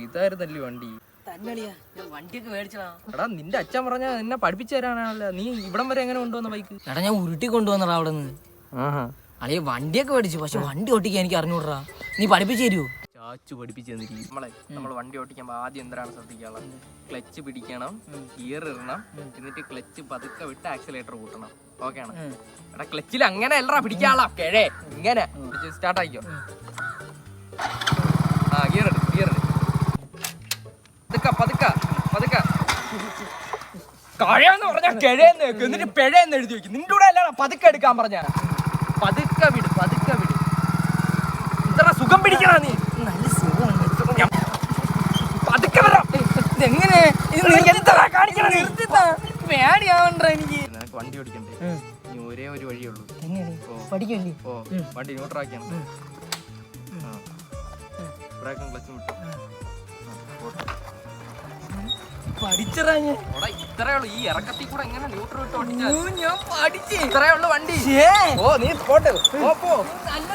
ഇതായിരുന്നല്ലേ വണ്ടി? വണ്ടിയൊക്കെ മേടിച്ചടാ. എടാ നിന്റെ അച്ഛൻ പറഞ്ഞ നിന്നെ പഠിപ്പിച്ചു തരാനാണല്ലോ. നീ ഇവിടം വരെ എങ്ങനെ കൊണ്ടുവന്ന ബൈക്ക്? എടാ ഞാൻ ഉരുട്ടി കൊണ്ടുവന്നടാ അവിടെ നിന്ന്. അളിയ വണ്ടിയൊക്കെ മേടിച്ചു, പക്ഷെ വണ്ടി ഓട്ടിക്കാൻ എനിക്ക് അറിഞ്ഞൂടാ. നീ പഠിപ്പിച്ചു തരുമോ? ചാച്ചു പഠിപ്പിച്ചു തന്നിരിക്കും. നമ്മൾ വണ്ടി ഓട്ടിക്കുമ്പോ ആദ്യം എന്താണ് ശ്രദ്ധിക്കാനുള്ളത്? ക്ലച്ച് പിടിക്കണം, ഗിയർ ഇടണം, എന്നിട്ട് ക്ലച്ച് പതുക്കെ വിട്ട് ആക്സിലേറ്റർ കൂട്ടണം. ഓക്കെ ആണ്? എടാ ക്ലച്ചിൽ അങ്ങനെ അല്ലടാ പിടിക്കാനുള്ള കിഴേ. ഇങ്ങനെ സ്റ്റാർട്ട് ആയിക്കോ. ഗിയർ ഇട്, ഗിയർ ഇട്. പതുക്കെ പതുക്കെ കഴയെന്ന് പറഞ്ഞാ കിഴയെന്ന് വെക്കും, എന്നിട്ട് പിഴയെന്ന് എഴുതി വെക്കും. നിന്റെ കൂടെ അല്ല പതുക്കെ എടുക്കാൻ പറഞ്ഞ. പതുക്കെ വിട്, പതുക്കെ വിട്. ഇത്ര സുഖം പിടിക്കണ നീ. നല്ല സുഖമാണ്. പതുക്കെ വരാം. എങ്ങനെ പേടിയാവണ്ട എനിക്ക്. നിനക്ക് വണ്ടി ഓടിക്കണ്ടേ? ഇനി ഒരേ ഒരു വഴിയുള്ളൂ. പഠിക്കല്ലേ? ഓ വണ്ടി ന്യൂട്രാക്കിയാണ്. ബ്രേക്കും ക്ലച്ചും വിട്ടു. പഠിച്ചറാ ഞാൻ. ഇത്രേ ഉള്ളൂ. ഈ ഇറക്കത്തിൽ കൂടെ എങ്ങനെ ന്യൂട്രൽ വിട്ട് ഓടിച്ചാ? ഞാൻ പഠിച്ചേ. ഇത്രേ ഉള്ളൂ വണ്ടി. ഓ നീ പോട്ടെ. പോ. നല്ല